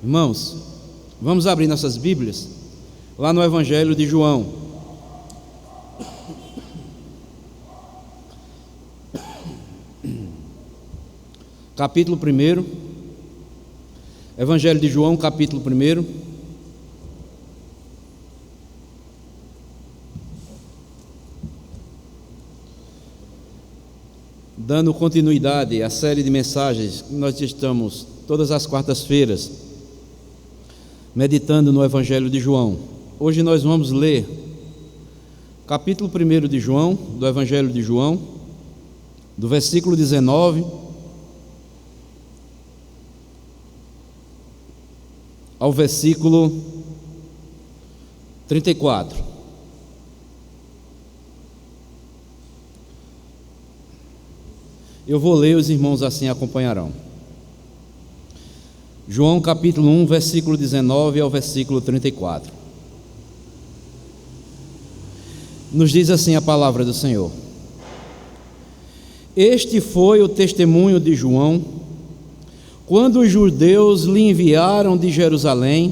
Irmãos, vamos abrir nossas Bíblias lá no Evangelho de João. Capítulo 1. Evangelho de João, capítulo 1. Dando continuidade à série de mensagens que nós estamos todas as quartas-feiras meditando no Evangelho de João. Hoje nós vamos ler capítulo 1 de João, do Evangelho de João, do versículo 19 ao versículo 34. Eu vou ler, os irmãos assim acompanharão. João capítulo 1, versículo 19 ao versículo 34. Nos diz assim a palavra do Senhor: Este foi o testemunho de João, quando os judeus lhe enviaram de Jerusalém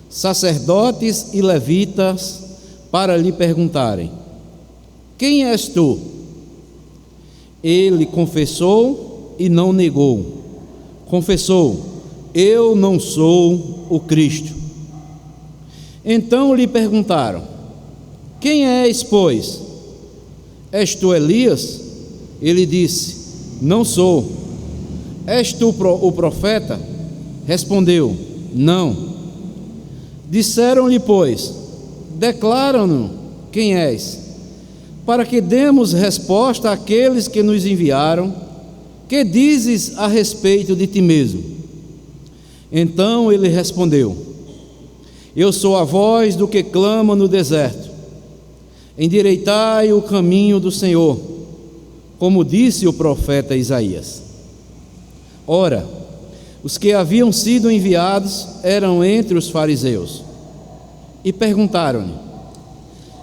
sacerdotes e levitas para lhe perguntarem: Quem és tu? Ele confessou e não negou. Confessou: Eu não sou o Cristo. Então lhe perguntaram: Quem és, pois? És tu Elias? Ele disse: Não sou. És tu o profeta? Respondeu: Não. Disseram-lhe, pois: Declara-nos quem és, para que demos resposta àqueles que nos enviaram. Que dizes a respeito de ti mesmo? Então ele respondeu: Eu sou a voz do que clama no deserto: Endireitai o caminho do Senhor, como disse o profeta Isaías. Ora, os que haviam sido enviados eram entre os fariseus, e perguntaram-lhe: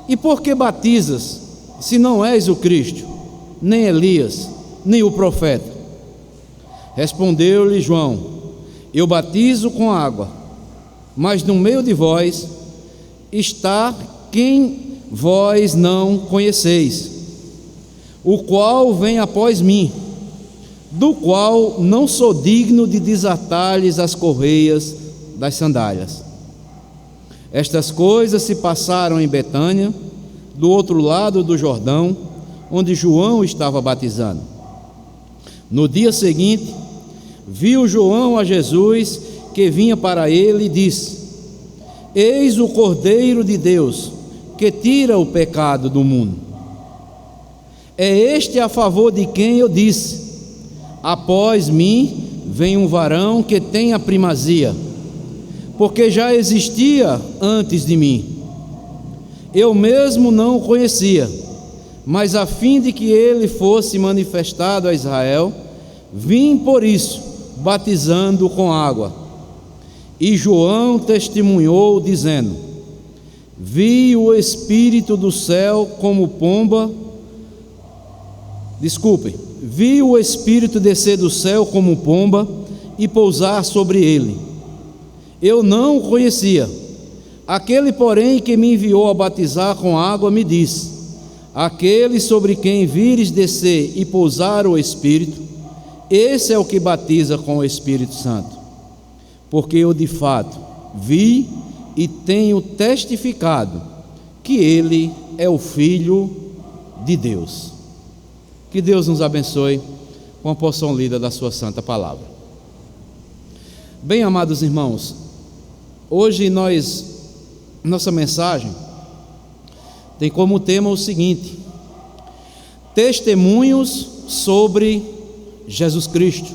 E por que batizas, se não és o Cristo, nem Elias, nem o profeta? Respondeu-lhe João: Eu batizo com água, mas no meio de vós está quem vós não conheceis, o qual vem após mim, do qual não sou digno de desatar-lhes as correias das sandálias. Estas coisas se passaram em Betânia, do outro lado do Jordão, onde João estava batizando. No dia seguinte, viu João a Jesus que vinha para ele e disse: Eis o Cordeiro de Deus, que tira o pecado do mundo. É este a favor de quem eu disse: Após mim vem um varão que tem a primazia, porque já existia antes de mim. Eu mesmo não o conhecia, mas a fim de que ele fosse manifestado a Israel, vim por isso, batizando com água. E João testemunhou, dizendo: Vi o Espírito do céu como pomba. Vi o Espírito descer do céu como pomba e pousar sobre ele. Eu não o conhecia. Aquele, porém, que me enviou a batizar com água, me disse: Aquele sobre quem vires descer e pousar o Espírito, esse é o que batiza com o Espírito Santo. Porque eu de fato vi e tenho testificado que ele é o Filho de Deus. Que Deus nos abençoe com a porção lida da sua santa palavra. Bem, amados irmãos, hoje nossa mensagem tem como tema o seguinte: testemunhos sobre Jesus Cristo.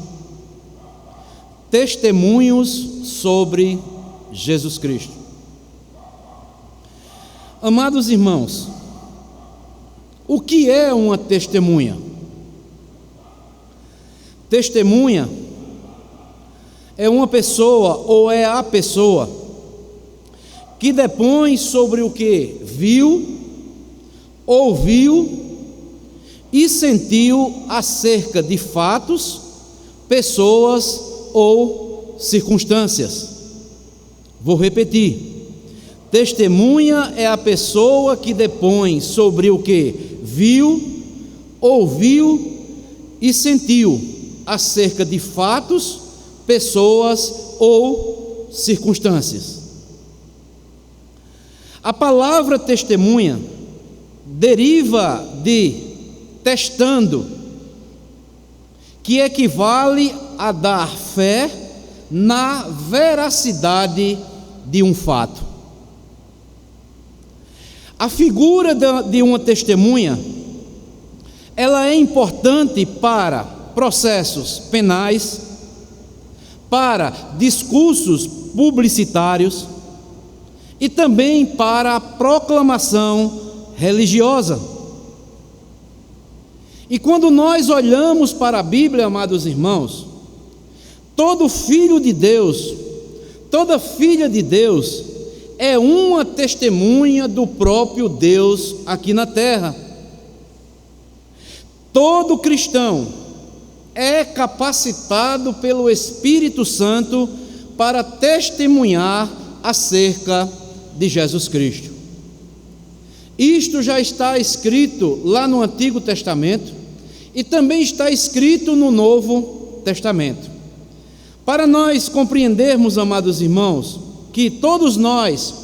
Testemunhos sobre Jesus Cristo. Amados irmãos, o que é uma testemunha? Testemunha é uma pessoa ou é a pessoa que depõe sobre o que viu, ouviu e sentiu acerca de fatos, pessoas ou circunstâncias. Vou repetir. Testemunha é a pessoa que depõe sobre o que viu, ouviu e sentiu acerca de fatos, pessoas ou circunstâncias. A palavra testemunha deriva de testando, que equivale a dar fé na veracidade de um fato. A figura de uma testemunha, ela é importante para processos penais, para discursos publicitários e também para a proclamação religiosa. E quando nós olhamos para a Bíblia, amados irmãos, todo filho de Deus, toda filha de Deus é uma testemunha do próprio Deus aqui na terra. Todo cristão é capacitado pelo Espírito Santo para testemunhar acerca de Jesus Cristo. Isto já está escrito lá no Antigo Testamento e também está escrito no Novo Testamento. Para nós compreendermos, amados irmãos, que todos nós,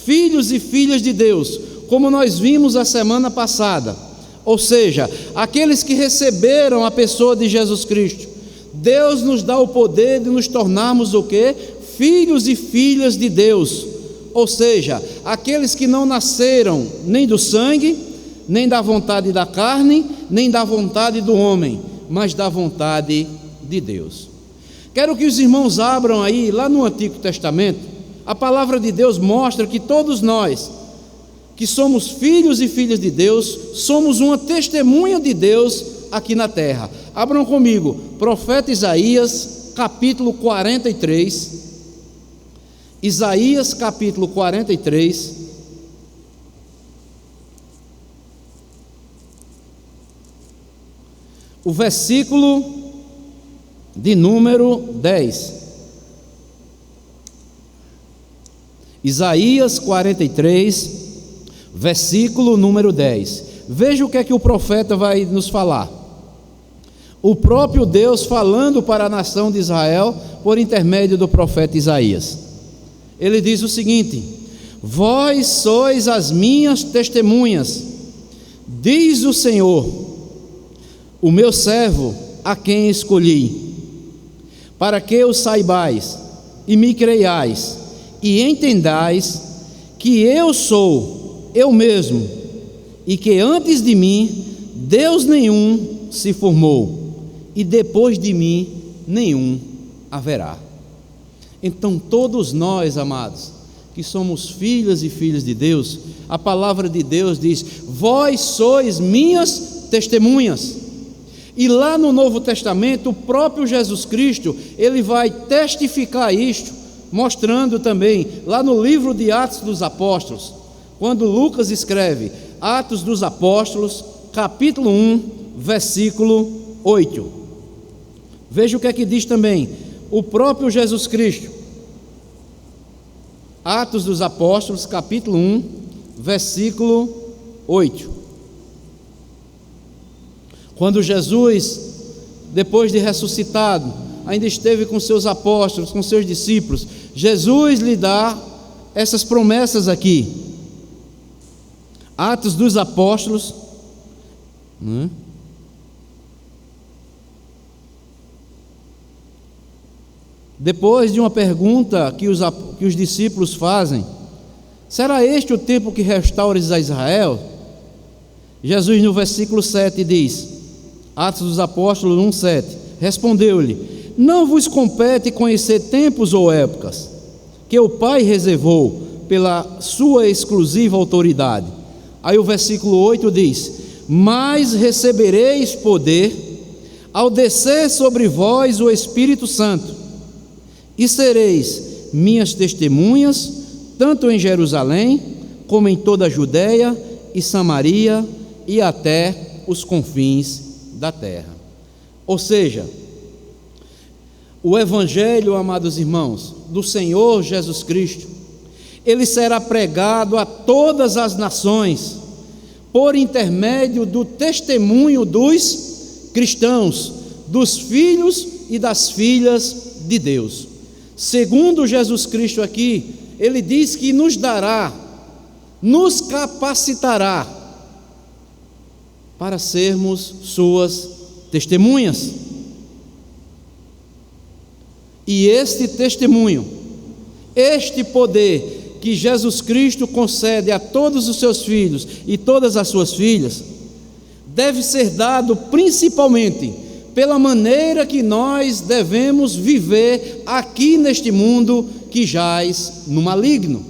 filhos e filhas de Deus, como nós vimos a semana passada, ou seja, aqueles que receberam a pessoa de Jesus Cristo, Deus nos dá o poder de nos tornarmos o quê? Filhos e filhas de Deus, ou seja, aqueles que não nasceram nem do sangue, nem da vontade da carne, nem da vontade do homem, mas da vontade de Deus. Quero que os irmãos abram aí, lá no Antigo Testamento, a palavra de Deus mostra que todos nós, que somos filhos e filhas de Deus, somos uma testemunha de Deus aqui na terra. Abram comigo, profeta Isaías, capítulo 43, Isaías, capítulo 43, o versículo de número 10. Isaías 43, versículo número 10. Veja o que é que o profeta vai nos falar. O próprio Deus falando para a nação de Israel por intermédio do profeta Isaías. Ele diz o seguinte: vós sois as minhas testemunhas, diz o Senhor, o meu servo a quem escolhi, para que o saibais e me creiais e entendais que eu sou eu mesmo, e que antes de mim Deus nenhum se formou, e depois de mim nenhum haverá. Então todos nós, amados, que somos filhas e filhos de Deus, a palavra de Deus diz: vós sois minhas testemunhas. E lá no Novo Testamento, o próprio Jesus Cristo, ele vai testificar isto, mostrando também, lá no livro de Atos dos Apóstolos, quando Lucas escreve Atos dos Apóstolos, capítulo 1, versículo 8. Veja o que é que diz também o próprio Jesus Cristo. Atos dos Apóstolos, capítulo 1, versículo 8. Quando Jesus, depois de ressuscitado, ainda esteve com seus apóstolos, com seus discípulos, Jesus lhe dá essas promessas aqui. Atos dos Apóstolos, depois de uma pergunta que os discípulos fazem: será este o tempo que restaures a Israel? Jesus no versículo 7 diz, Atos dos Apóstolos 1:7, respondeu-lhe: não vos compete conhecer tempos ou épocas que o Pai reservou pela sua exclusiva autoridade. Aí o versículo 8 diz: mas recebereis poder ao descer sobre vós o Espírito Santo, e sereis minhas testemunhas, tanto em Jerusalém, como em toda a Judeia e Samaria, e até os confins da terra. Ou seja, O Evangelho, amados irmãos, do Senhor Jesus Cristo, ele será pregado a todas as nações, por intermédio do testemunho dos cristãos, dos filhos e das filhas de Deus. Segundo Jesus Cristo aqui, ele diz que nos dará, nos capacitará para sermos suas testemunhas. E este testemunho, este poder que Jesus Cristo concede a todos os seus filhos e todas as suas filhas, deve ser dado principalmente pela maneira que nós devemos viver aqui neste mundo que jaz no maligno.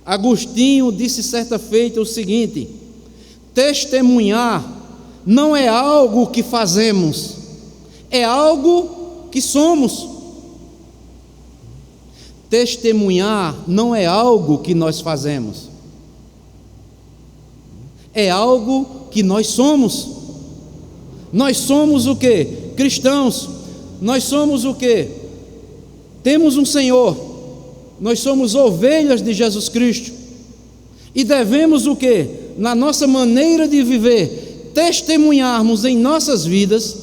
Agostinho disse certa feita o seguinte: testemunhar não é algo que fazemos, é algo que somos. Testemunhar não é algo que nós fazemos, é algo que nós somos. Nós somos o quê? Cristãos. Nós somos o quê? Temos um Senhor. Nós somos ovelhas de Jesus Cristo. E devemos o quê? Na nossa maneira de viver, testemunharmos em nossas vidas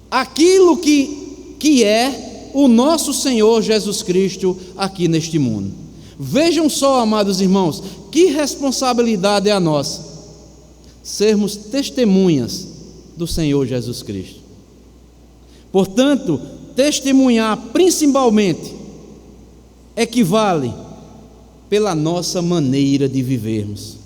aquilo que é o nosso Senhor Jesus Cristo aqui neste mundo. Vejam só, amados irmãos, que responsabilidade é a nossa, sermos testemunhas do Senhor Jesus Cristo. Portanto, testemunhar principalmente equivale pela nossa maneira de vivermos.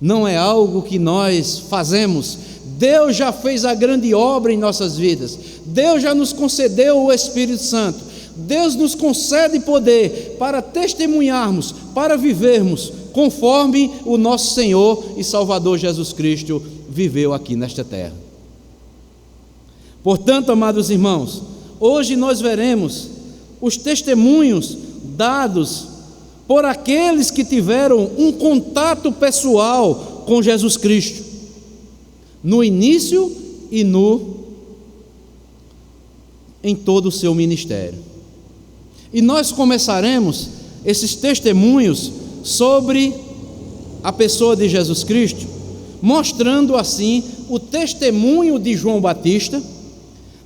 Não é algo que nós fazemos. Deus já fez a grande obra em nossas vidas. Deus já nos concedeu o Espírito Santo. Deus nos concede poder para testemunharmos, para vivermos conforme o nosso Senhor e Salvador Jesus Cristo viveu aqui nesta terra. Portanto, amados irmãos, hoje nós veremos os testemunhos dados por aqueles que tiveram um contato pessoal com Jesus Cristo, no início e em todo o seu ministério. E nós começaremos esses testemunhos sobre a pessoa de Jesus Cristo, mostrando assim o testemunho de João Batista.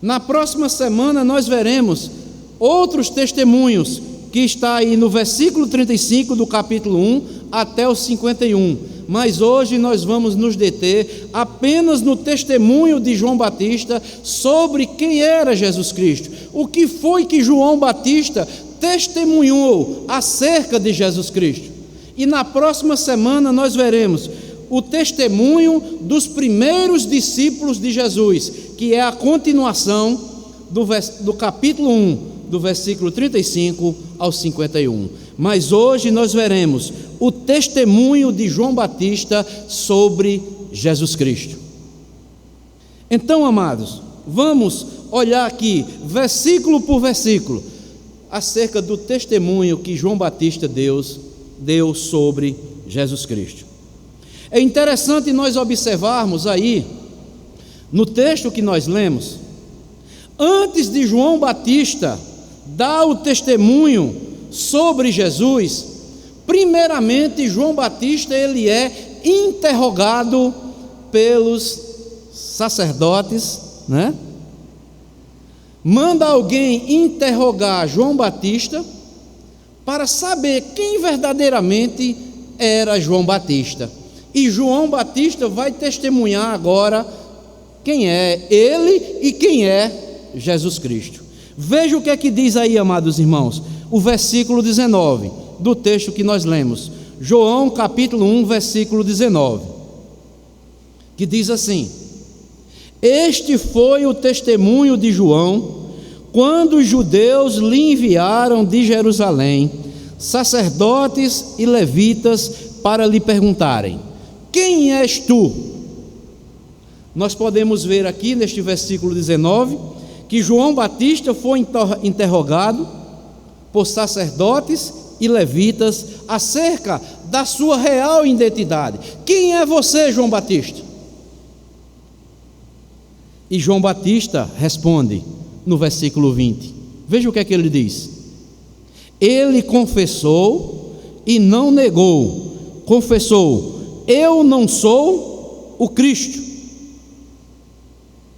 Na próxima semana nós veremos outros testemunhos, que está aí no versículo 35 do capítulo 1 até o 51. Mas hoje nós vamos nos deter apenas no testemunho de João Batista sobre quem era Jesus Cristo. O que foi que João Batista testemunhou acerca de Jesus Cristo. E na próxima semana nós veremos o testemunho dos primeiros discípulos de Jesus, que é a continuação do capítulo 1, do versículo 35 ao 51. Mas hoje nós veremos o testemunho de João Batista sobre Jesus Cristo. Então, amados, vamos olhar aqui, versículo por versículo, acerca do testemunho que João Batista deu sobre Jesus Cristo. É interessante nós observarmos aí, no texto que nós lemos, antes de João Batista dar o testemunho sobre Jesus, primeiramente João Batista ele é interrogado pelos sacerdotes, né? Manda alguém interrogar João Batista para saber quem verdadeiramente era João Batista. E João Batista vai testemunhar agora quem é ele e quem é Jesus Cristo. Veja o que é que diz aí, amados irmãos, o versículo 19 do texto que nós lemos, João capítulo 1, versículo 19, que diz assim: este foi o testemunho de João, quando os judeus lhe enviaram de Jerusalém sacerdotes e levitas para lhe perguntarem: quem és tu? Nós podemos ver aqui neste versículo 19 que João Batista foi interrogado por sacerdotes e levitas acerca da sua real identidade. Quem é você, João Batista? E João Batista responde no versículo 20. Veja o que é que ele diz. Ele confessou e não negou. Confessou: eu não sou o Cristo.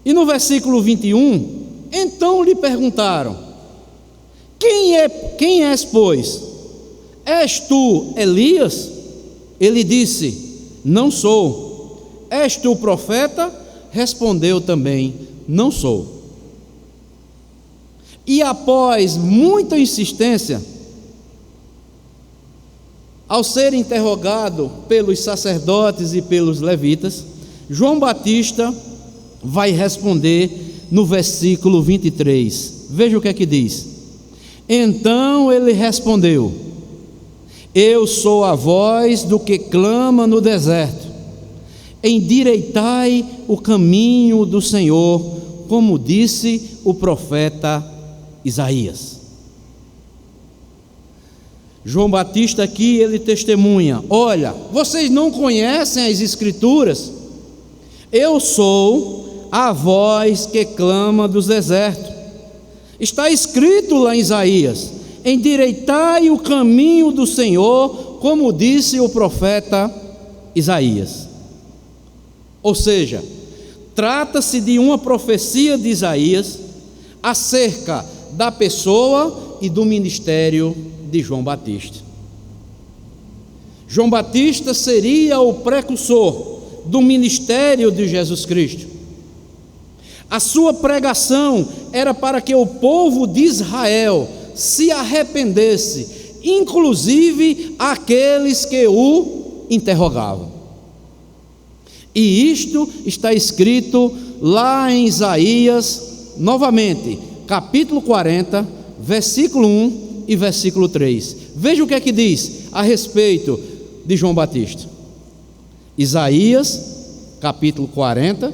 E no versículo 21, então lhe perguntaram: quem és, pois? És tu Elias? Ele disse: não sou. És tu profeta? Respondeu também: não sou. E após muita insistência, ao ser interrogado pelos sacerdotes e pelos levitas, João Batista vai responder no versículo 23. Veja o que é que diz. Então ele respondeu: eu sou a voz do que clama no deserto, endireitai o caminho do Senhor, como disse o profeta Isaías. João Batista aqui, ele testemunha: olha, vocês não conhecem as Escrituras? Eu sou a voz que clama dos desertos. Está escrito lá em Isaías: endireitai o caminho do Senhor, como disse o profeta Isaías. Ou seja, trata-se de uma profecia de Isaías acerca da pessoa e do ministério de João Batista. João Batista seria o precursor do ministério de Jesus Cristo. A sua pregação era para que o povo de Israel se arrependesse, inclusive aqueles que o interrogavam. E isto está escrito lá em Isaías, novamente, capítulo 40, versículo 1 e versículo 3. Veja o que é que diz a respeito de João Batista. Isaías, capítulo 40,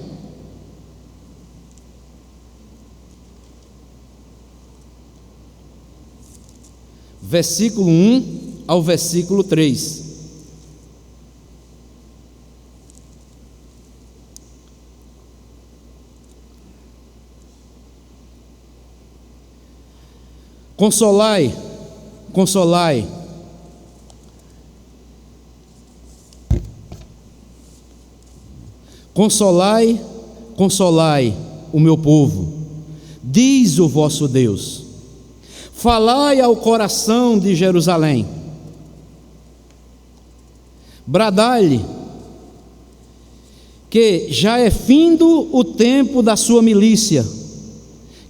versículo 1 ao versículo 3. Consolai, consolai, consolai, consolai o meu povo, diz o vosso Deus. Falai ao coração de Jerusalém, bradai-lhe que já é findo o tempo da sua milícia,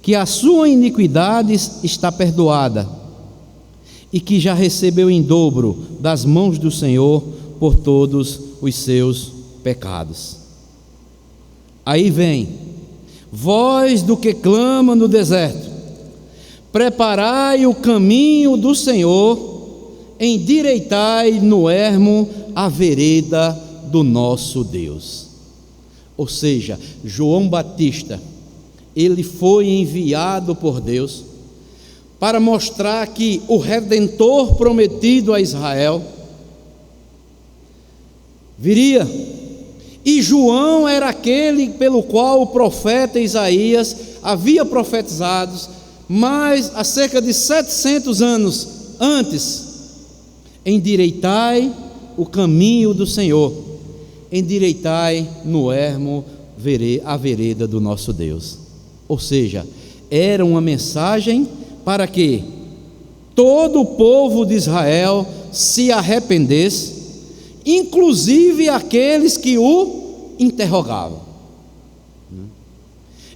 que a sua iniquidade está perdoada, e que já recebeu em dobro das mãos do Senhor por todos os seus pecados. Aí vem: voz do que clama no deserto, preparai o caminho do Senhor, endireitai no ermo a vereda do nosso Deus. Ou seja, João Batista, ele foi enviado por Deus para mostrar que o Redentor prometido a Israel viria. E João era aquele pelo qual o profeta Isaías havia profetizado, mas há cerca de 700 anos antes: endireitai o caminho do Senhor, endireitai no ermo a vereda do nosso Deus. Ou seja, era uma mensagem para que todo o povo de Israel se arrependesse, inclusive aqueles que o interrogavam.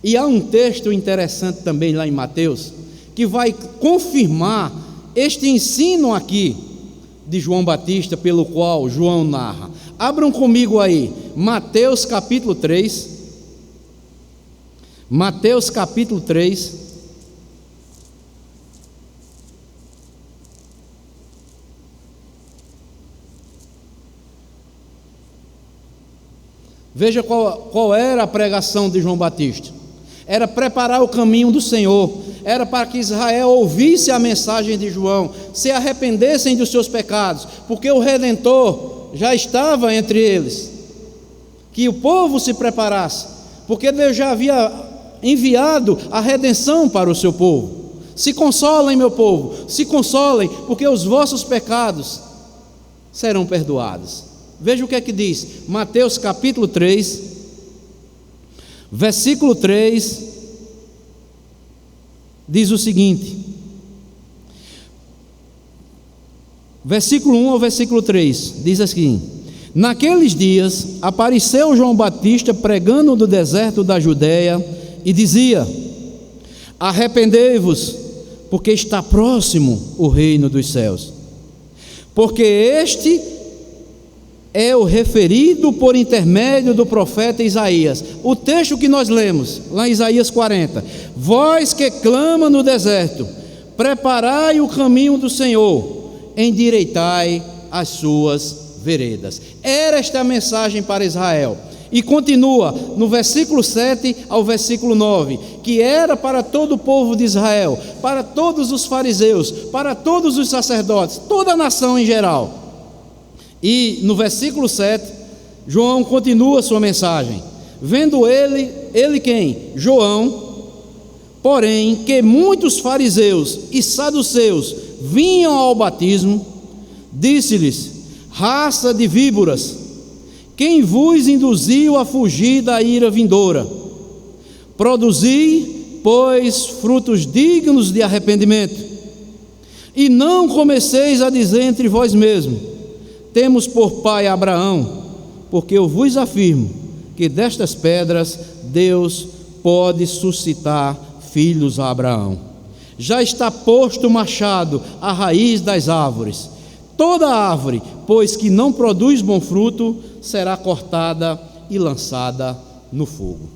E há um texto interessante também lá em Mateus, que vai confirmar este ensino aqui de João Batista, pelo qual João narra. Abram comigo aí, Mateus capítulo 3. Mateus capítulo 3. Veja qual era a pregação de João Batista. Era preparar o caminho do Senhor, era para que Israel ouvisse a mensagem de João, se arrependessem dos seus pecados, porque o Redentor já estava entre eles, que o povo se preparasse, porque Deus já havia enviado a redenção para o seu povo. Se consolem, meu povo, se consolem, porque os vossos pecados serão perdoados. Veja o que é que diz Mateus capítulo 3, versículo 3, diz o seguinte, versículo 1 ao versículo 3, diz assim: naqueles dias apareceu João Batista pregando no deserto da Judéia e dizia: arrependei-vos, porque está próximo o reino dos céus. Porque este é o referido por intermédio do profeta Isaías. O texto que nós lemos, lá em Isaías 40. Vós que clama no deserto, preparai o caminho do Senhor, endireitai as suas veredas. Era esta a mensagem para Israel. E continua no versículo 7 ao versículo 9, que era para todo o povo de Israel, para todos os fariseus, para todos os sacerdotes, toda a nação em geral. E no versículo 7, João continua sua mensagem. Vendo ele quem? João, porém, que muitos fariseus e saduceus vinham ao batismo, disse-lhes: raça de víboras, quem vos induziu a fugir da ira vindoura? Produzi, pois, frutos dignos de arrependimento, e não comeceis a dizer entre vós mesmos: temos por pai Abraão, porque eu vos afirmo que destas pedras Deus pode suscitar filhos a Abraão. Já está posto o machado à raiz das árvores. Toda árvore, pois que não produz bom fruto, será cortada e lançada no fogo.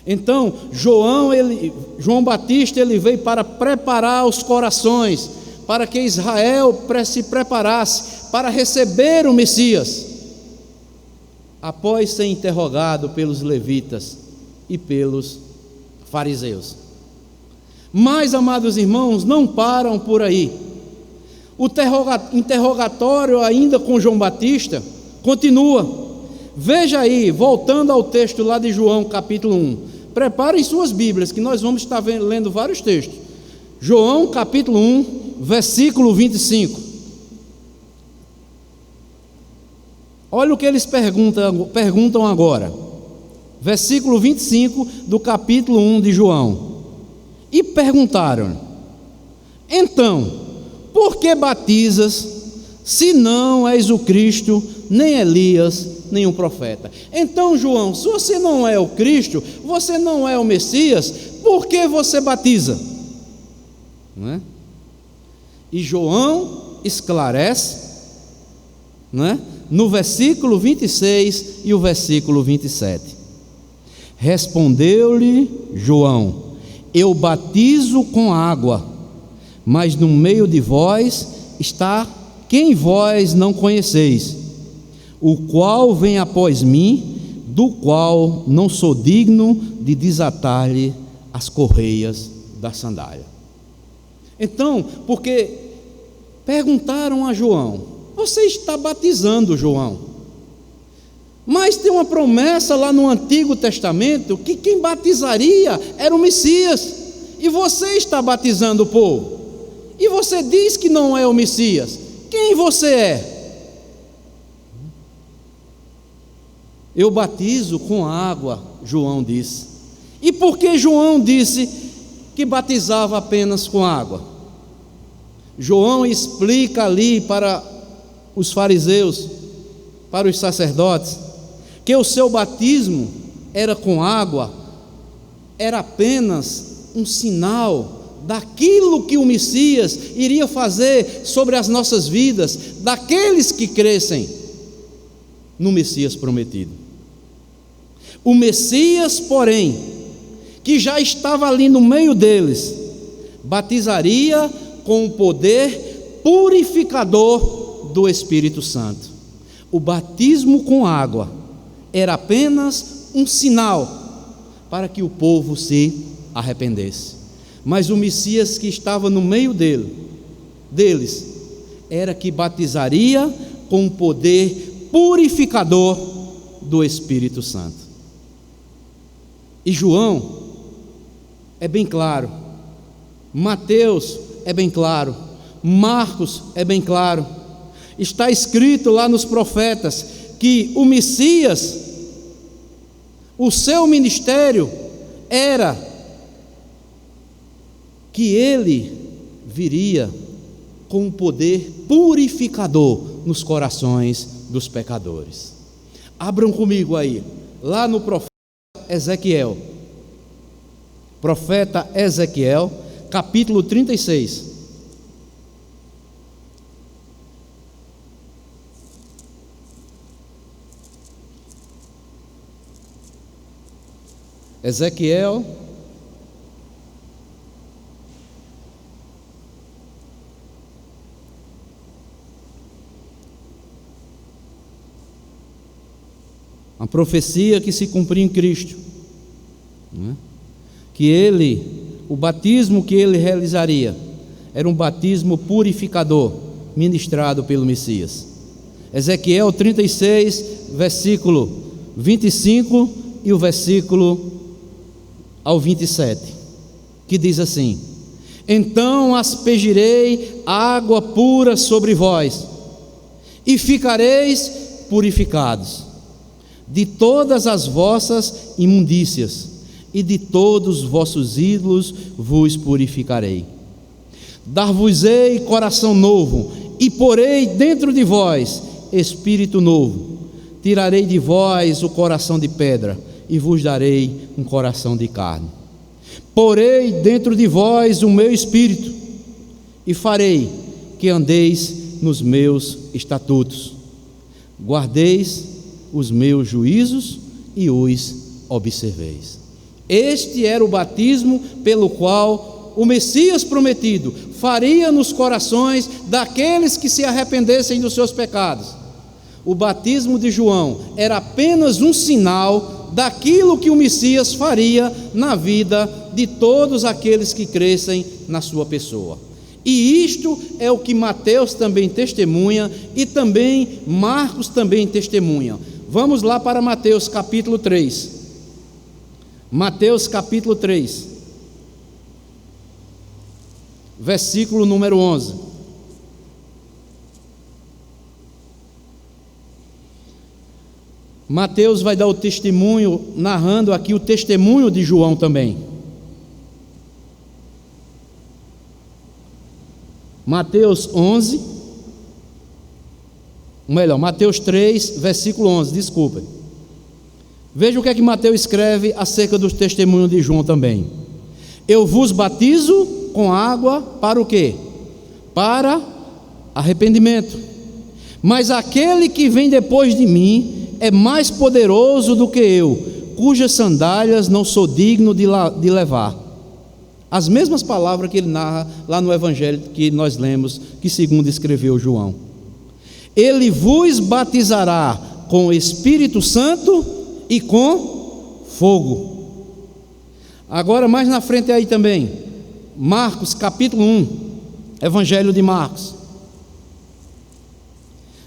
Então, João Batista, ele veio para preparar os corações, para que Israel se preparasse para receber o Messias, após ser interrogado pelos levitas e pelos fariseus. Mas, amados irmãos, não param por aí. O interrogatório ainda com João Batista continua. Veja aí, voltando ao texto lá de João capítulo 1. Preparem suas Bíblias, que nós vamos estar lendo vários textos. João capítulo 1, versículo 25. Olha o que eles perguntam agora. Versículo 25 do capítulo 1 de João. E perguntaram: então, por que batizas, se não és o Cristo, nem Elias, nem um profeta? Então, João, se você não é o Cristo, você não é o Messias, por que você batiza? Não é? E João esclarece, não é? No versículo 26 e o versículo 27. Respondeu-lhe João: eu batizo com água, mas no meio de vós está quem vós não conheceis, o qual vem após mim, do qual não sou digno de desatar-lhe as correias da sandália. Então, porque perguntaram a João: você está batizando, João? Mas tem uma promessa lá no Antigo Testamento que quem batizaria era o Messias, e você está batizando o povo, e você diz que não é o Messias. Quem você é? Eu batizo com água, João disse. E por que João disse que batizava apenas com água? João explica ali para os fariseus, para os sacerdotes, que o seu batismo era com água, era apenas um sinal daquilo que o Messias iria fazer sobre as nossas vidas, daqueles que crescem no Messias prometido. O Messias, porém, que já estava ali no meio deles, batizaria com o poder purificador do Espírito Santo. O batismo com água era apenas um sinal para que o povo se arrependesse. Mas o Messias que estava no meio deles era que batizaria com o poder purificador do Espírito Santo. E João é bem claro, Mateus é bem claro, Marcos é bem claro. Está escrito lá nos profetas que o Messias, o seu ministério era que ele viria com um poder purificador nos corações dos pecadores. Abram comigo aí, lá no profeta Ezequiel. Profeta Ezequiel, capítulo 36. Ezequiel, a profecia que se cumpriu em Cristo, né? Que ele, o batismo que ele realizaria, era um batismo purificador, ministrado pelo Messias. Ezequiel 36, versículo 25 e o versículo ao 27, que diz assim: então aspergirei água pura sobre vós, e ficareis purificados de todas as vossas imundícias, e de todos os vossos ídolos vos purificarei. Dar-vos-ei coração novo, e porei dentro de vós espírito novo. Tirarei de vós o coração de pedra, e vos darei um coração de carne. Porei dentro de vós o meu espírito, e farei que andeis nos meus estatutos, guardeis os meus juízos e os observeis. Este era o batismo pelo qual o Messias prometido faria nos corações daqueles que se arrependessem dos seus pecados. O batismo de João era apenas um sinal daquilo que o Messias faria na vida de todos aqueles que crescem na sua pessoa. E isto é o que Mateus também testemunha, e também Marcos também testemunha. Vamos lá para Mateus capítulo 3. Mateus capítulo 3, versículo número 11. Mateus vai dar o testemunho, narrando aqui o testemunho de João também. Mateus 3, versículo 11, desculpem. Veja o que é que Mateus escreve acerca do testemunho de João também. Eu vos batizo com água para o quê? Para arrependimento. Mas aquele que vem depois de mim é mais poderoso do que eu, cujas sandálias não sou digno de levar. As mesmas palavras que ele narra lá no evangelho que nós lemos, que segundo escreveu João. Ele vos batizará com o Espírito Santo e com fogo. Agora mais na frente aí também, Marcos capítulo 1, evangelho de Marcos.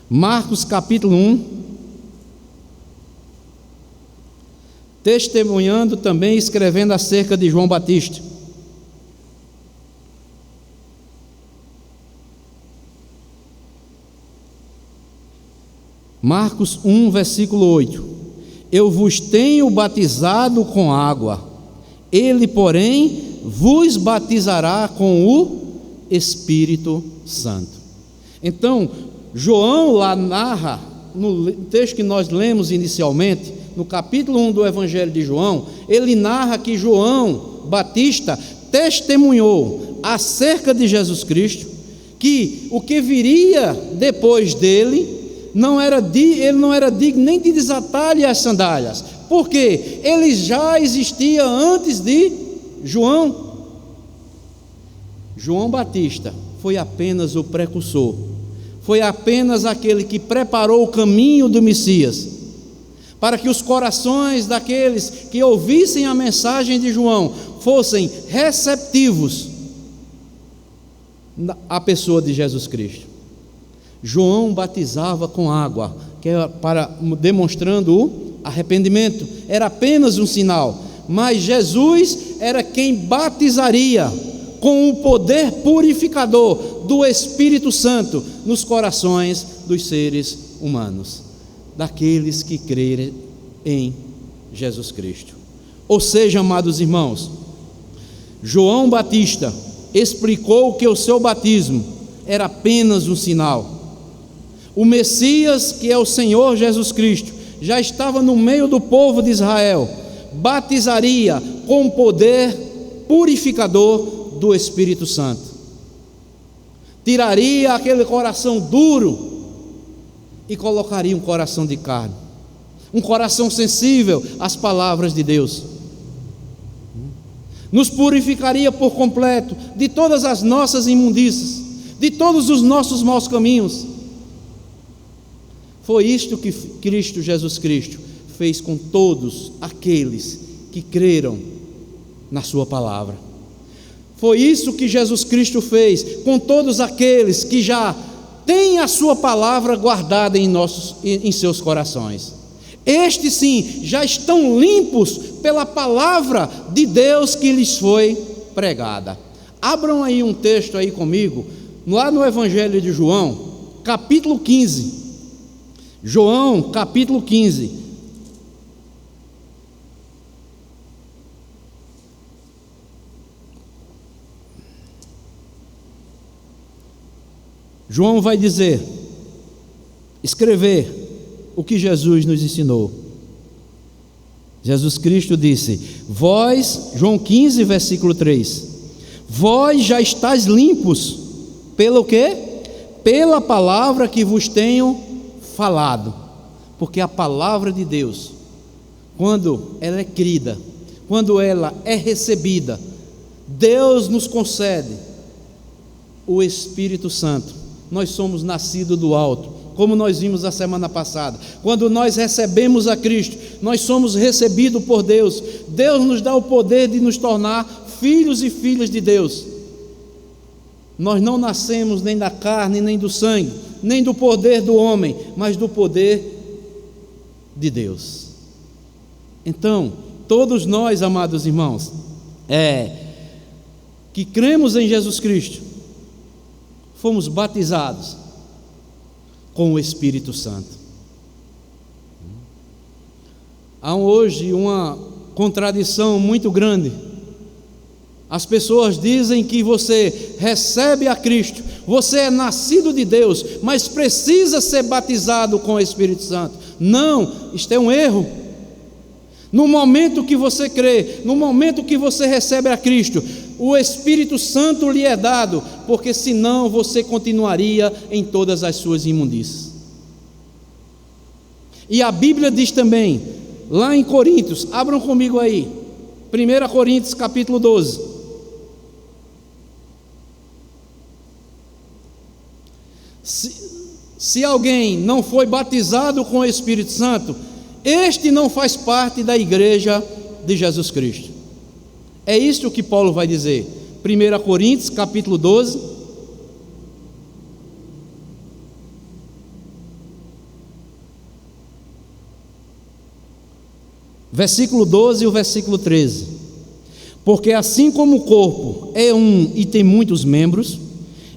Marcos capítulo 1, testemunhando também, escrevendo acerca de João Batista. Marcos 1, versículo 8. Eu vos tenho batizado com água, ele, porém, vos batizará com o Espírito Santo. Então, João lá narra, no texto que nós lemos inicialmente, no capítulo 1 do Evangelho de João, ele narra que João Batista testemunhou acerca de Jesus Cristo, que o que viria depois dele, ele não era digno nem de desatar-lhe as sandálias, porque ele já existia antes de João. João Batista foi apenas o precursor, foi apenas aquele que preparou o caminho do Messias, para que os corações daqueles que ouvissem a mensagem de João fossem receptivos à pessoa de Jesus Cristo. João batizava com água, que era demonstrando o arrependimento, era apenas um sinal, mas Jesus era quem batizaria com o poder purificador do Espírito Santo nos corações dos seres humanos, daqueles que crerem em Jesus Cristo. Ou seja, amados irmãos, João Batista explicou que o seu batismo era apenas um sinal. O Messias, que é o Senhor Jesus Cristo, já estava no meio do povo de Israel, batizaria com poder purificador do Espírito Santo, tiraria aquele coração duro e colocaria um coração de carne, um coração sensível às palavras de Deus, nos purificaria por completo de todas as nossas imundícias, de todos os nossos maus caminhos. Foi isto que Cristo Jesus Cristo fez com todos aqueles que creram na sua palavra. Foi isso que Jesus Cristo fez com todos aqueles que já têm a sua palavra guardada em seus corações. Estes sim, já estão limpos pela palavra de Deus que lhes foi pregada. Abram aí um texto aí comigo, lá no Evangelho de João, capítulo 15. João, capítulo 15. João vai escrever o que Jesus nos ensinou. Jesus Cristo disse: vós, João 15, versículo 3, vós já estáis limpos, pelo quê? Pela palavra que vos tenho falado. Porque a palavra de Deus, quando ela é crida, quando ela é recebida, Deus nos concede o Espírito Santo. Nós somos nascidos do alto, como nós vimos a semana passada. Quando nós recebemos a Cristo, nós somos recebidos por Deus. Deus nos dá o poder de nos tornar filhos e filhas de Deus. Nós não nascemos nem da carne, nem do sangue, nem do poder do homem, mas do poder de Deus. Então, todos nós, amados irmãos, que cremos em Jesus Cristo, fomos batizados com o Espírito Santo. Há hoje uma contradição muito grande. As pessoas dizem que você recebe a Cristo, você é nascido de Deus, mas precisa ser batizado com o Espírito Santo. Não, isto é um erro. No momento que você crê, no momento que você recebe a Cristo, o Espírito Santo lhe é dado, porque senão você continuaria em todas as suas imundícias. E a Bíblia diz também, lá em Coríntios, abram comigo aí, 1 Coríntios capítulo 12. Se alguém não foi batizado com o Espírito Santo, este não faz parte da igreja de Jesus Cristo. É isto que Paulo vai dizer, 1 Coríntios capítulo 12, versículo 12 e o versículo 13. Porque assim como o corpo é um e tem muitos membros,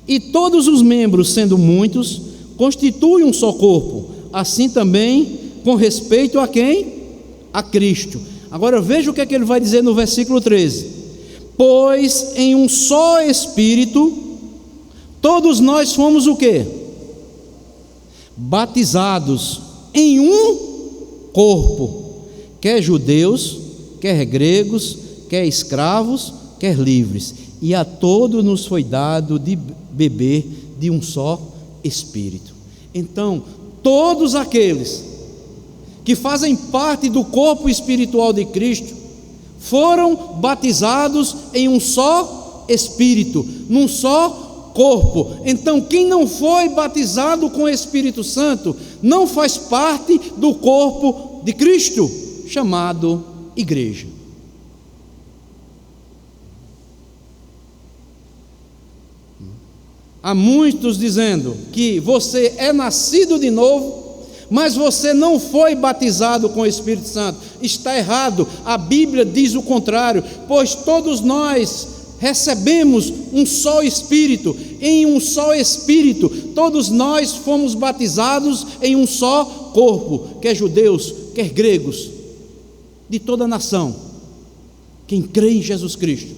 e todos os membros, sendo muitos, constituem um só corpo, assim também com respeito a quem? A Cristo. Agora veja o que é que ele vai dizer no versículo 13: pois em um só Espírito todos nós fomos o quê? Batizados em um corpo, quer judeus, quer gregos, quer escravos, quer livres, e a todos nos foi dado de beber de um só Espírito. Então, todos aqueles que fazem parte do corpo espiritual de Cristo foram batizados em um só Espírito, num só corpo. Então, quem não foi batizado com o Espírito Santo não faz parte do corpo de Cristo, chamado igreja. Há muitos dizendo que você é nascido de novo, mas você não foi batizado com o Espírito Santo. Está errado, a Bíblia diz o contrário, pois todos nós recebemos um só Espírito, em um só Espírito, todos nós fomos batizados em um só corpo, quer judeus, quer gregos, de toda a nação. Quem crê em Jesus Cristo,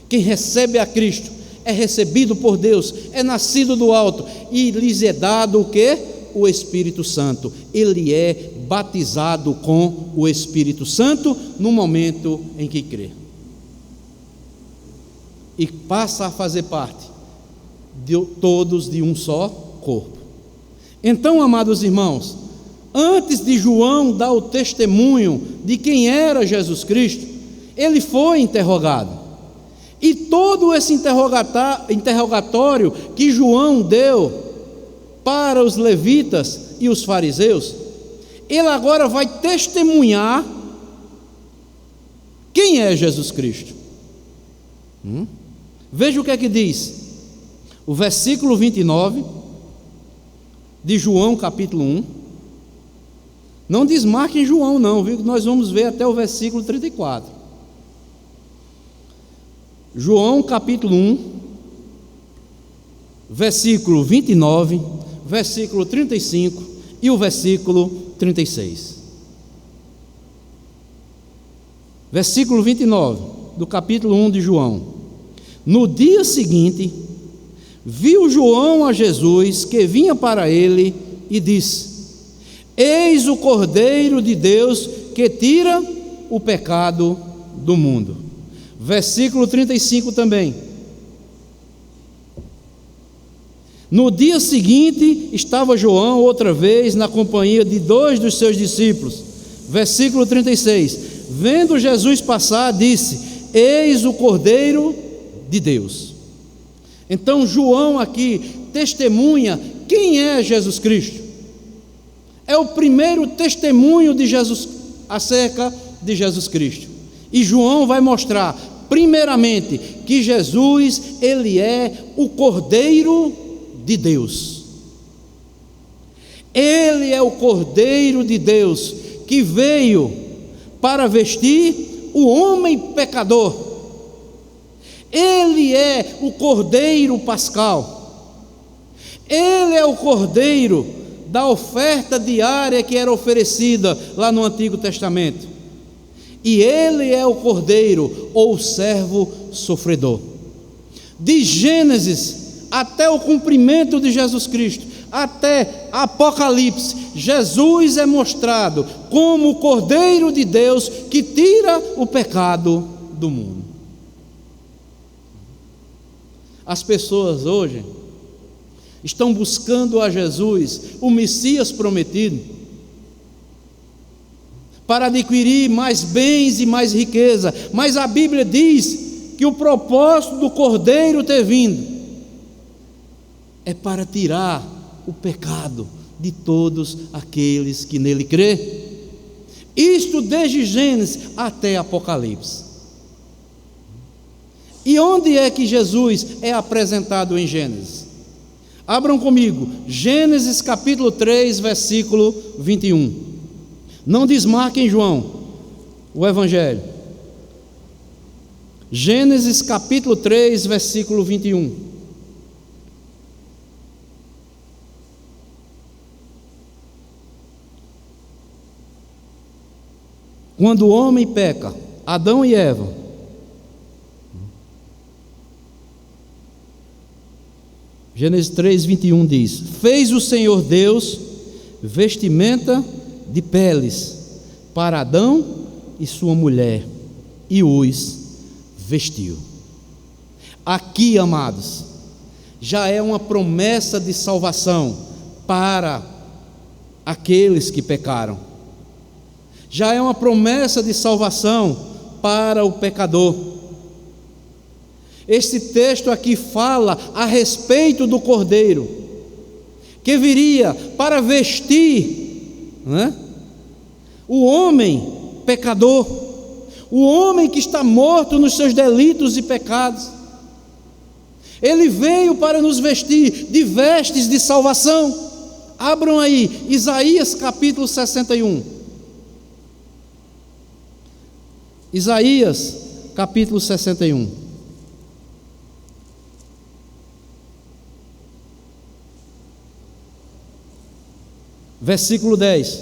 quem recebe a Cristo, é recebido por Deus, é nascido do alto, e lhes é dado o quê? O Espírito Santo. Ele é batizado com o Espírito Santo no momento em que crê, e passa a fazer parte de todos de um só corpo. Então, amados irmãos, antes de João dar o testemunho de quem era Jesus Cristo, ele foi interrogado. E todo esse interrogatório que João deu para os levitas e os fariseus, ele agora vai testemunhar quem é Jesus Cristo. Veja o que é que diz o versículo 29 de João capítulo 1. Não desmarquem João não, viu? Nós vamos ver até o versículo 34. João capítulo 1, versículo 29, versículo 35 e o versículo 36. Versículo 29 do capítulo 1 de João. No dia seguinte, viu João a Jesus que vinha para ele e disse: Eis o Cordeiro de Deus que tira o pecado do mundo. Versículo 35 também. No dia seguinte, estava João outra vez na companhia de 2 dos seus discípulos. Versículo 36. Vendo Jesus passar, disse: Eis o Cordeiro de Deus. Então João aqui testemunha quem é Jesus Cristo. É o primeiro testemunho de Jesus acerca de Jesus Cristo. E João vai mostrar, primeiramente, que Jesus, ele é o Cordeiro de Deus. Ele é o Cordeiro de Deus que veio para vestir o homem pecador. Ele é o Cordeiro pascal. Ele é o Cordeiro da oferta diária que era oferecida lá no Antigo Testamento. E ele é o Cordeiro, ou o servo sofredor. De Gênesis até o cumprimento de Jesus Cristo, até Apocalipse, Jesus é mostrado como o Cordeiro de Deus que tira o pecado do mundo. As pessoas hoje estão buscando a Jesus, o Messias prometido, para adquirir mais bens e mais riqueza, mas a Bíblia diz que o propósito do Cordeiro ter vindo é para tirar o pecado de todos aqueles que nele crê. Isto desde Gênesis até Apocalipse. E onde é que Jesus é apresentado em Gênesis? Abram comigo, Gênesis capítulo 3, versículo 21. Não desmarquem João, o Evangelho. Gênesis capítulo 3, versículo 21. Quando o homem peca, Adão e Eva, Gênesis 3, 21 diz: Fez o Senhor Deus vestimenta de peles para Adão e sua mulher, e os vestiu. Aqui, amados, já é uma promessa de salvação para aqueles que pecaram. Já é uma promessa de salvação para o pecador. Este texto aqui fala a respeito do Cordeiro, que viria para vestir, o homem pecador, o homem que está morto nos seus delitos e pecados. Ele veio para nos vestir de vestes de salvação, Abram aí, Isaías capítulo 61. Isaías capítulo 61. Versículo 10.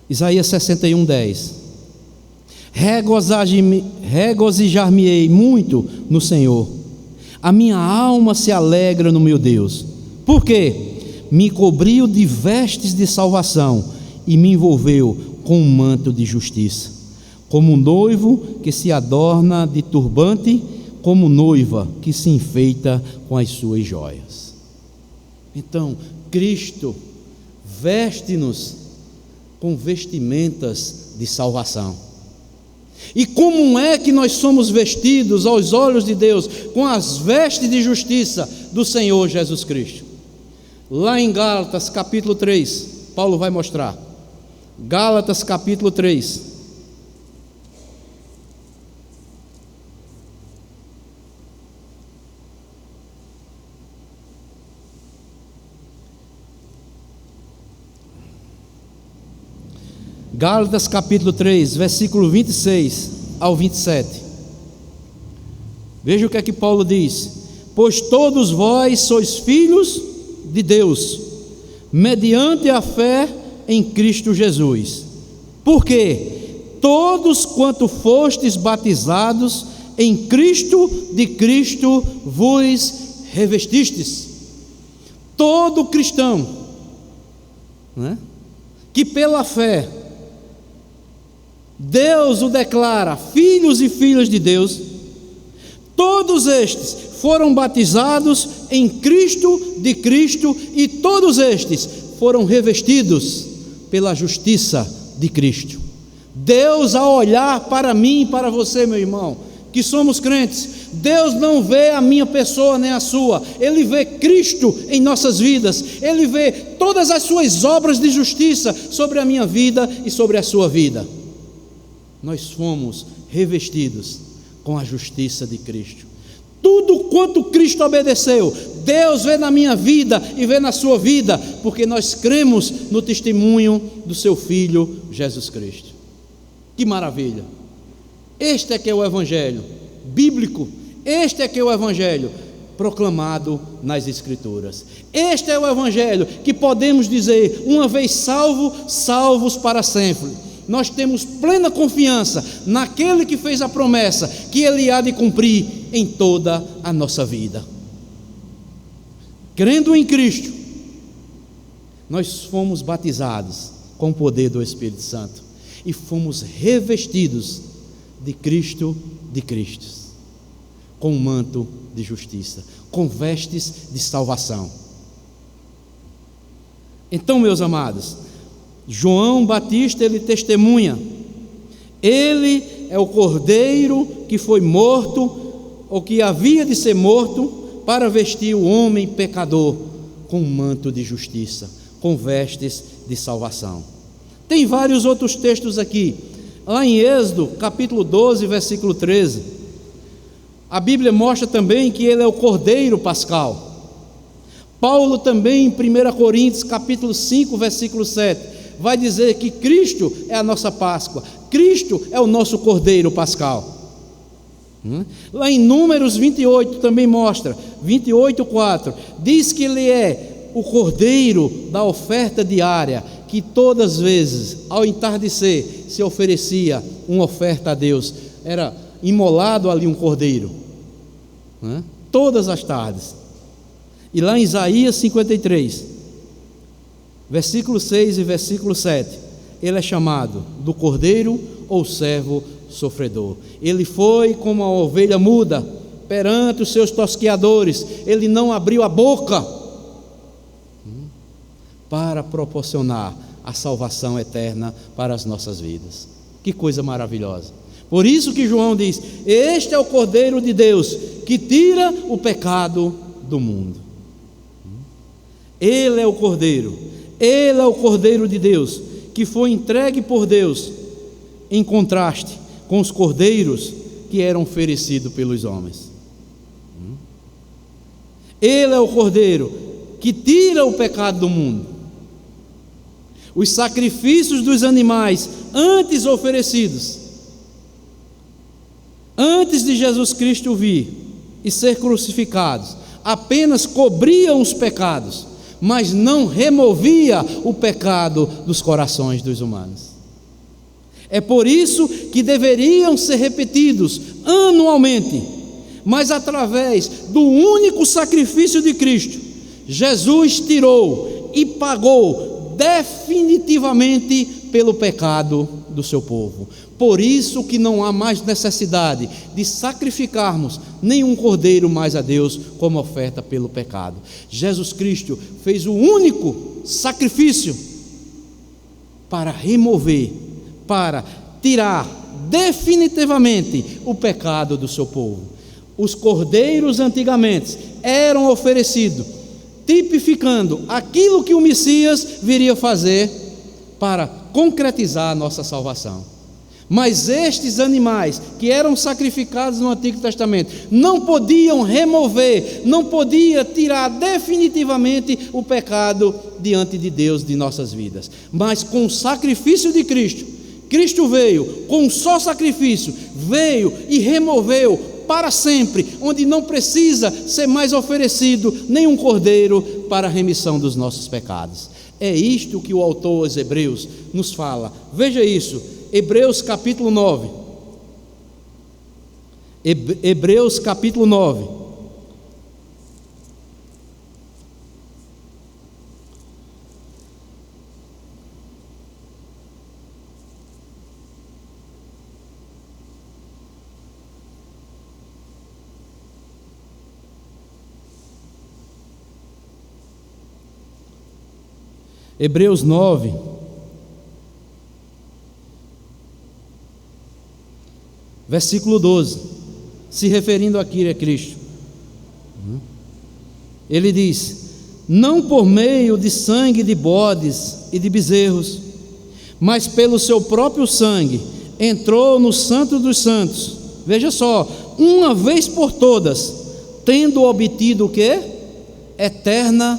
Isaías 61, 10. Regozijar-me-ei muito no Senhor, a minha alma se alegra no meu Deus, porque me cobriu de vestes de salvação e me envolveu com um manto de justiça, como um noivo que se adorna de turbante, como noiva que se enfeita com as suas joias. Então, Cristo veste-nos com vestimentas de salvação. E como é que nós somos vestidos aos olhos de Deus com as vestes de justiça do Senhor Jesus Cristo? Lá em Gálatas capítulo 3, Paulo vai mostrar. Gálatas capítulo 3. Gálatas capítulo 3, versículo 26 ao 27. Veja o que é que Paulo diz: pois todos vós sois filhos de Deus, mediante a fé em Cristo Jesus. Porque todos quanto fostes batizados em Cristo, de Cristo vos revestistes. Todo cristão, né, que pela fé Deus o declara filhos e filhas de Deus, todos estes foram batizados em Cristo, de Cristo, e todos estes foram revestidos pela justiça de Cristo. Deus, ao olhar para mim e para você, meu irmão, que somos crentes, Deus não vê a minha pessoa nem a sua, Ele vê Cristo em nossas vidas, Ele vê todas as suas obras de justiça sobre a minha vida e sobre a sua vida. Nós fomos revestidos com a justiça de Cristo. Tudo quanto Cristo obedeceu, Deus vê na minha vida e vê na sua vida, porque nós cremos no testemunho do seu Filho Jesus Cristo. Que maravilha! Este é que é o Evangelho bíblico, este é que é o Evangelho proclamado nas Escrituras. Este é o Evangelho que podemos dizer, uma vez salvos para sempre. Nós temos plena confiança naquele que fez a promessa, que Ele há de cumprir em toda a nossa vida. Crendo em Cristo, nós fomos batizados com o poder do Espírito Santo e fomos revestidos de Cristo, com um manto de justiça, com vestes de salvação. Então, meus amados, João Batista, ele testemunha, ele é o cordeiro que foi morto, ou que havia de ser morto, para vestir o homem pecador com um manto de justiça, com vestes de salvação. Tem vários outros textos aqui, lá em Êxodo capítulo 12, versículo 13, a Bíblia mostra também que ele é o cordeiro pascal. Paulo também em 1 Coríntios capítulo 5, versículo 7, vai dizer que Cristo é a nossa Páscoa, Cristo é o nosso Cordeiro Pascal. Lá em Números 28 também mostra, 28:4, diz que Ele é o Cordeiro da oferta diária, que todas as vezes, ao entardecer, se oferecia uma oferta a Deus, era imolado ali um cordeiro, todas as tardes. E lá em Isaías 53, versículo 6 e versículo 7, ele é chamado do cordeiro ou servo sofredor. Ele foi como uma ovelha muda perante os seus tosqueadores, ele não abriu a boca para proporcionar a salvação eterna para as nossas vidas. Que coisa maravilhosa! Por isso que João diz: este é o Cordeiro de Deus que tira o pecado do mundo. Ele é o Cordeiro, Ele é o Cordeiro de Deus, que foi entregue por Deus, em contraste com os cordeiros que eram oferecidos pelos homens. Ele é o Cordeiro que tira o pecado do mundo. Os sacrifícios dos animais antes oferecidos, antes de Jesus Cristo vir e ser crucificado, apenas cobriam os pecados, mas não removia o pecado dos corações dos humanos. É por isso que deveriam ser repetidos anualmente, mas através do único sacrifício de Cristo, Jesus tirou e pagou definitivamente pelo pecado do seu povo. Por isso que não há mais necessidade de sacrificarmos nenhum cordeiro mais a Deus como oferta pelo pecado. Jesus Cristo fez o único sacrifício para remover, para tirar definitivamente o pecado do seu povo. Os cordeiros antigamente eram oferecidos, tipificando aquilo que o Messias viria fazer para concretizar a nossa salvação. Mas estes animais que eram sacrificados no Antigo Testamento não podiam remover, não podiam tirar definitivamente o pecado diante de Deus de nossas vidas. Mas com o sacrifício de Cristo, Cristo veio, com um só sacrifício, veio e removeu para sempre, onde não precisa ser mais oferecido nenhum cordeiro para a remissão dos nossos pecados. É isto que o autor aos Hebreus nos fala. Veja isso, Hebreus capítulo 9. Hebreus capítulo 9. Hebreus 9, versículo 12, se referindo aqui a Cristo, ele diz: não por meio de sangue de bodes e de bezerros, mas pelo seu próprio sangue, entrou no Santo dos Santos, veja só, uma vez por todas, tendo obtido o quê? Eterna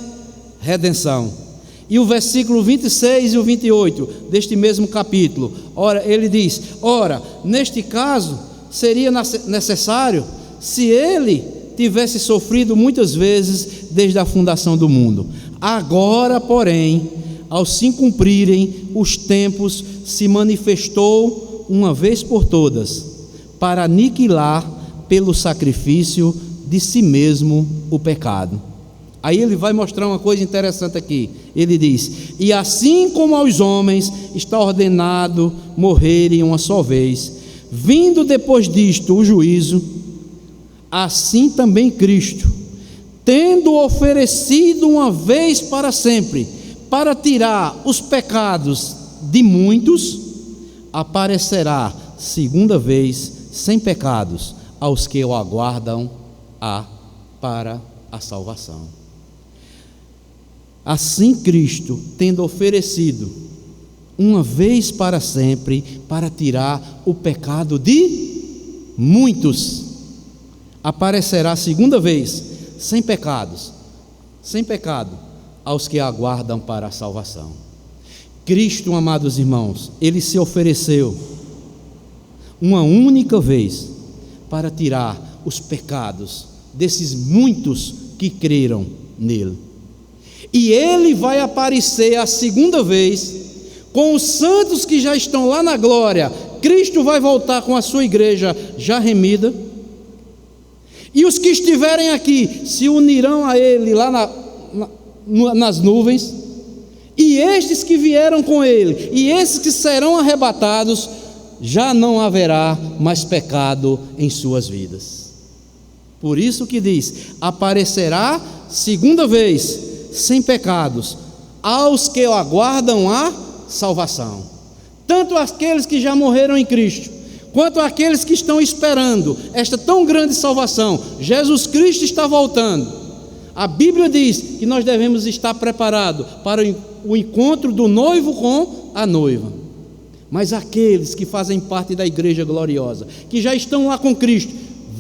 redenção. E o versículo 26 e o 28 deste mesmo capítulo, ora, ele diz: ora, neste caso, seria necessário se ele tivesse sofrido muitas vezes desde a fundação do mundo. Agora, porém, ao se cumprirem os tempos, se manifestou uma vez por todas, para aniquilar pelo sacrifício de si mesmo o pecado. Aí ele vai mostrar uma coisa interessante aqui. Ele diz: e assim como aos homens está ordenado morrerem uma só vez, vindo depois disto o juízo, assim também Cristo, tendo oferecido uma vez para sempre, para tirar os pecados de muitos, aparecerá segunda vez sem pecados aos que o aguardam para a salvação. Assim Cristo, tendo oferecido uma vez para sempre, para tirar o pecado de muitos, aparecerá segunda vez, sem pecado, aos que aguardam para a salvação. Cristo, amados irmãos, ele se ofereceu uma única vez para tirar os pecados desses muitos que creram nele. E ele vai aparecer a segunda vez com os santos que já estão lá na glória. Cristo vai voltar com a sua igreja já remida, e os que estiverem aqui se unirão a ele lá nas nuvens, e estes que vieram com ele, e esses que serão arrebatados, já não haverá mais pecado em suas vidas. Por isso que diz: aparecerá segunda vez sem pecados aos que aguardam a salvação, tanto aqueles que já morreram em Cristo, quanto aqueles que estão esperando esta tão grande salvação. Jesus Cristo está voltando. A Bíblia diz que nós devemos estar preparados para o encontro do noivo com a noiva. Mas aqueles que fazem parte da igreja gloriosa, que já estão lá com Cristo,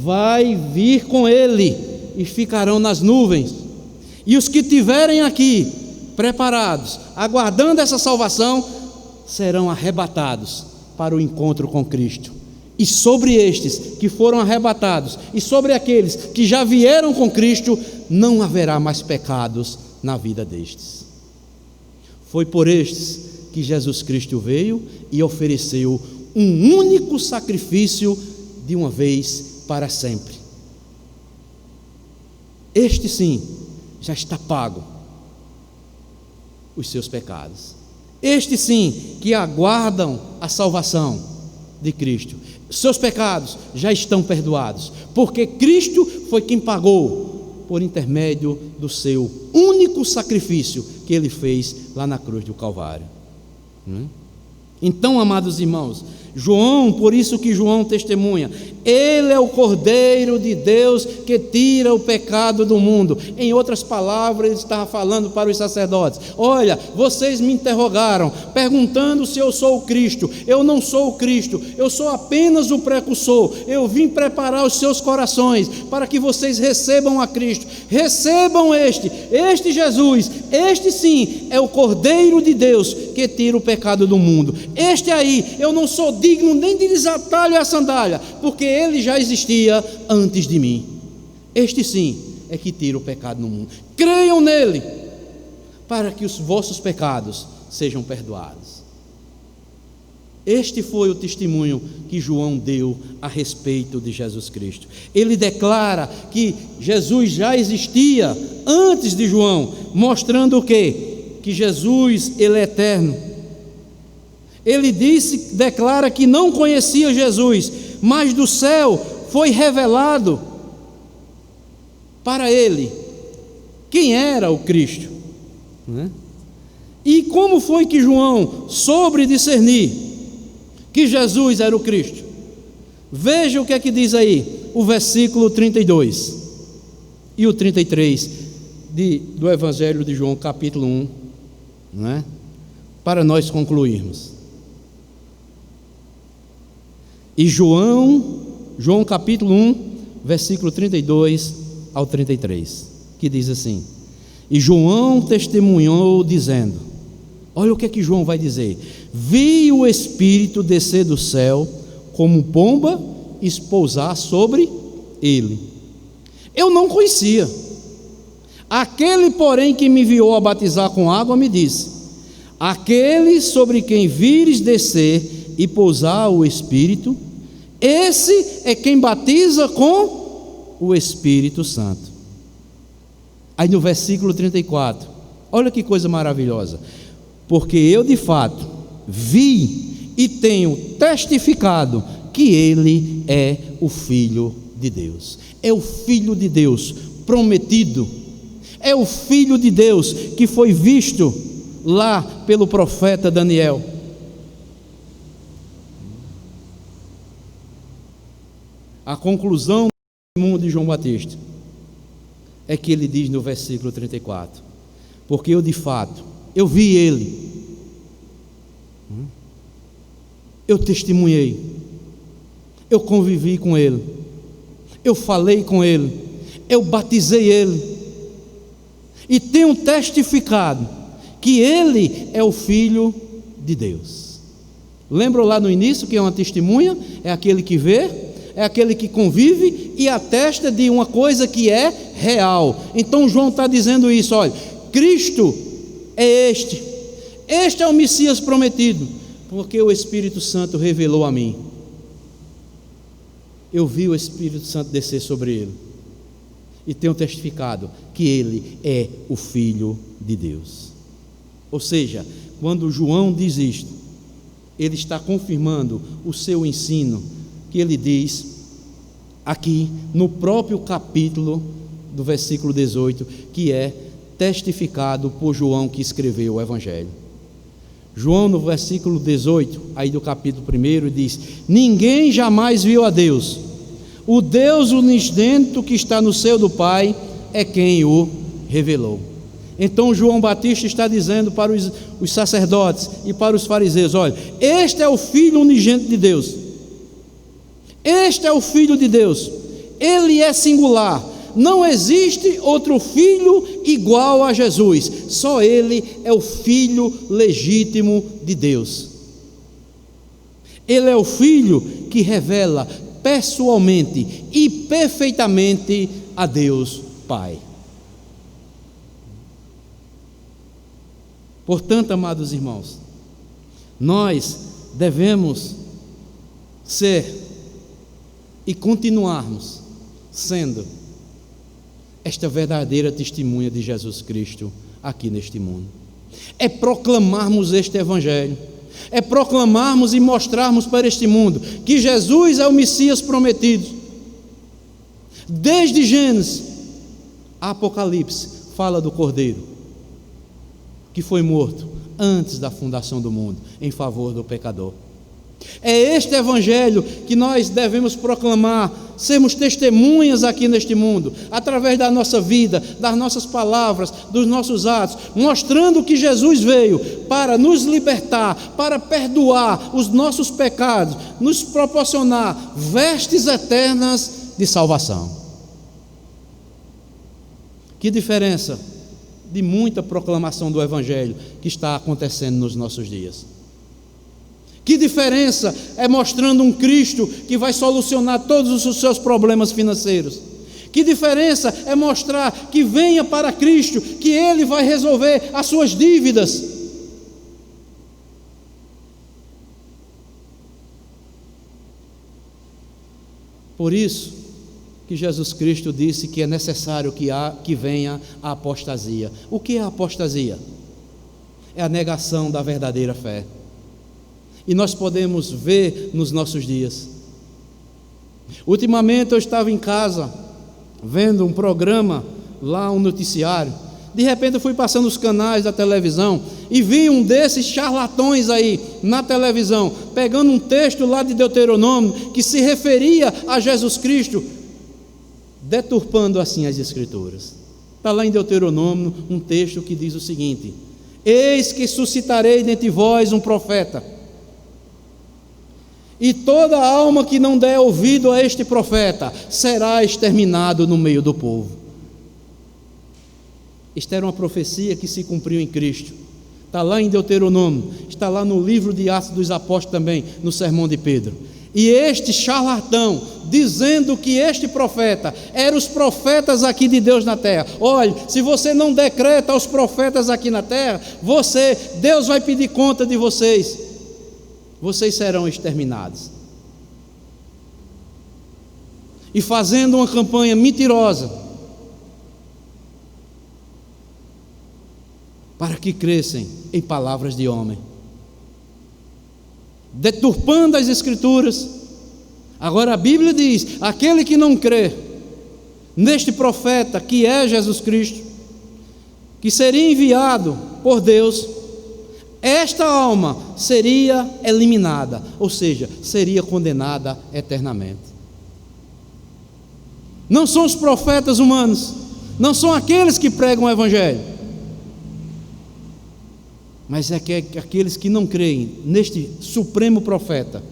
vai vir com Ele e ficarão nas nuvens. E os que tiverem aqui preparados, aguardando essa salvação, serão arrebatados para o encontro com Cristo. E sobre estes que foram arrebatados, e sobre aqueles que já vieram com Cristo, não haverá mais pecados na vida destes. Foi por estes que Jesus Cristo veio e ofereceu um único sacrifício de uma vez para sempre. Este sim, já está pago os seus pecados. Este sim, que aguardam a salvação de Cristo. Seus pecados já estão perdoados, porque Cristo foi quem pagou por intermédio do seu único sacrifício que Ele fez lá na cruz do Calvário. Então, amados irmãos, João, por isso que João testemunha, Ele é o Cordeiro de Deus que tira o pecado do mundo. Em outras palavras, ele estava falando para os sacerdotes: olha, vocês me interrogaram, perguntando se eu sou o Cristo. Eu não sou o Cristo, eu sou apenas o precursor. Eu vim preparar os seus corações para que vocês recebam a Cristo. Recebam este Jesus, este sim é o Cordeiro de Deus que tira o pecado do mundo. Este aí, eu não sou digno nem de desatar-lhe a sandália, porque ele já existia antes de mim. Este sim é que tira o pecado do mundo. Creiam nele, para que os vossos pecados sejam perdoados. Este foi o testemunho que João deu a respeito de Jesus Cristo. Ele declara que Jesus já existia antes de João, mostrando o quê? Que Jesus, ele é eterno. Ele declara que não conhecia Jesus, mas do céu foi revelado para ele quem era o Cristo, né? E como foi que João soube discernir que Jesus era o Cristo? Veja o que é que diz aí o versículo 32 e o 33 do Evangelho de João, capítulo 1, né? Para nós concluirmos. E João capítulo 1, versículo 32 ao 33, que diz assim: e João testemunhou dizendo, olha o que é que João vai dizer: vi o Espírito descer do céu como pomba e pousar sobre ele. Eu não conhecia. Aquele, porém, que me enviou a batizar com água, me disse: aquele sobre quem vires descer e pousar o Espírito, esse é quem batiza com o Espírito Santo. Aí no versículo 34, olha que coisa maravilhosa: porque eu de fato vi e tenho testificado que ele é o Filho de Deus. É o Filho de Deus prometido, é o Filho de Deus que foi visto lá pelo profeta Daniel. A conclusão do testemunho de João Batista é que ele diz no versículo 34: porque eu de fato, eu vi ele, eu testemunhei, eu convivi com ele, eu falei com ele, eu batizei ele, e tenho testificado que ele é o Filho de Deus. Lembram lá no início que é uma testemunha? É aquele que vê, é aquele que convive e atesta de uma coisa que é real. Então João está dizendo isso: olha, Cristo é este é o Messias prometido, porque o Espírito Santo revelou a mim. Eu vi o Espírito Santo descer sobre ele e tenho testificado que ele é o Filho de Deus. Ou seja, quando João diz isto, ele está confirmando o seu ensino, que ele diz aqui no próprio capítulo do versículo 18, que é testificado por João, que escreveu o Evangelho. João, no versículo 18, aí do capítulo 1, diz: ninguém jamais viu a Deus. O Deus unigênito que está no seio do Pai é quem o revelou. Então João Batista está dizendo para os sacerdotes e para os fariseus: olha, este é o Filho unigênito de Deus, este é o Filho de Deus, ele é singular, não existe outro filho igual a Jesus, só ele é o Filho legítimo de Deus. Ele é o Filho que revela pessoalmente e perfeitamente a Deus Pai. Portanto, amados irmãos, nós devemos ser e continuarmos sendo esta verdadeira testemunha de Jesus Cristo aqui neste mundo. É proclamarmos este Evangelho, é proclamarmos e mostrarmos para este mundo que Jesus é o Messias prometido. Desde Gênesis a Apocalipse fala do Cordeiro que foi morto antes da fundação do mundo em favor do pecador. É este Evangelho que nós devemos proclamar, sermos testemunhas aqui neste mundo, através da nossa vida, das nossas palavras, dos nossos atos, mostrando que Jesus veio para nos libertar, para perdoar os nossos pecados, nos proporcionar vestes eternas de salvação. Que diferença de muita proclamação do Evangelho que está acontecendo nos nossos dias. Que diferença é mostrando um Cristo que vai solucionar todos os seus problemas financeiros. Que diferença é mostrar que venha para Cristo, que Ele vai resolver as suas dívidas. Por isso que Jesus Cristo disse que é necessário que venha a apostasia. O que é a apostasia? É a negação da verdadeira fé. E nós podemos ver nos nossos dias. Ultimamente eu estava em casa, vendo um programa, lá um noticiário. De repente eu fui passando os canais da televisão e vi um desses charlatões aí na televisão, pegando um texto lá de Deuteronômio, que se referia a Jesus Cristo, deturpando assim as Escrituras. Está lá em Deuteronômio um texto que diz o seguinte: eis que suscitarei dentre vós um profeta, e toda alma que não der ouvido a este profeta será exterminado no meio do povo. Esta era uma profecia que se cumpriu em Cristo. Está lá em Deuteronômio, está lá no livro de Atos dos Apóstolos também, no sermão de Pedro. E este charlatão, dizendo que este profeta era os profetas aqui de Deus na terra. Olha, se você não decreta aos profetas aqui na terra, Deus vai pedir conta de vocês. Vocês serão exterminados. E fazendo uma campanha mentirosa, para que crescem em palavras de homem, deturpando as Escrituras. Agora a Bíblia diz: aquele que não crê neste profeta, que é Jesus Cristo, que seria enviado por Deus, esta alma seria eliminada, ou seja, seria condenada eternamente. Não são os profetas humanos, não são aqueles que pregam o Evangelho, mas é aqueles que não creem neste supremo profeta,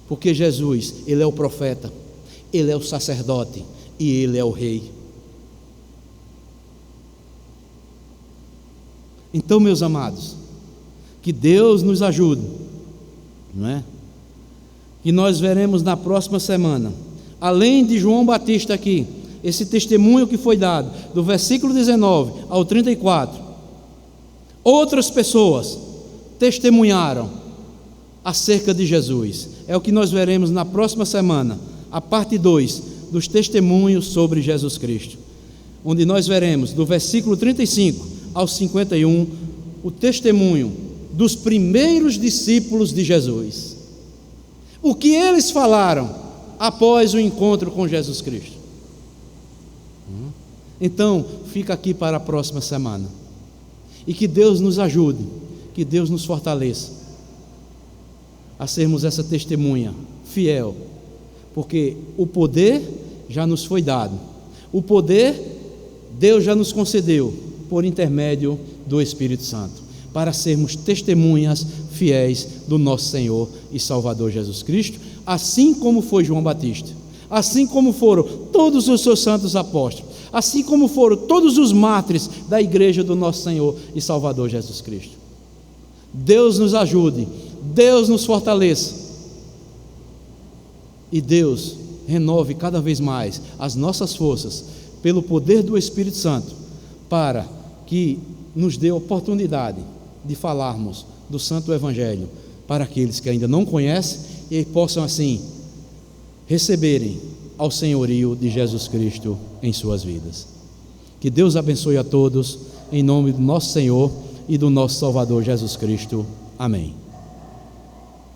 porque Jesus, Ele é o profeta, Ele é o sacerdote e Ele é o rei. Então, meus amados, que Deus nos ajude, não é? E nós veremos na próxima semana, além de João Batista aqui, esse testemunho que foi dado, do versículo 19 ao 34, outras pessoas testemunharam acerca de Jesus. É o que nós veremos na próxima semana, a parte 2 dos testemunhos sobre Jesus Cristo, onde nós veremos do versículo 35 ao 51 o testemunho dos primeiros discípulos de Jesus. O que eles falaram após o encontro com Jesus Cristo. Então, fica aqui para a próxima semana. E que Deus nos ajude, que Deus nos fortaleça a sermos essa testemunha fiel, porque o poder já nos foi dado, o poder Deus já nos concedeu, por intermédio do Espírito Santo, para sermos testemunhas fiéis do nosso Senhor e Salvador Jesus Cristo, assim como foi João Batista, assim como foram todos os seus santos apóstolos, assim como foram todos os mártires da igreja do nosso Senhor e Salvador Jesus Cristo. Deus nos ajude, Deus nos fortaleça, e Deus renove cada vez mais as nossas forças, pelo poder do Espírito Santo, para que nos dê a oportunidade de falarmos do Santo Evangelho para aqueles que ainda não conhecem e possam assim receberem ao senhorio de Jesus Cristo em suas vidas. Que Deus abençoe a todos, em nome do nosso Senhor e do nosso Salvador Jesus Cristo. Amém.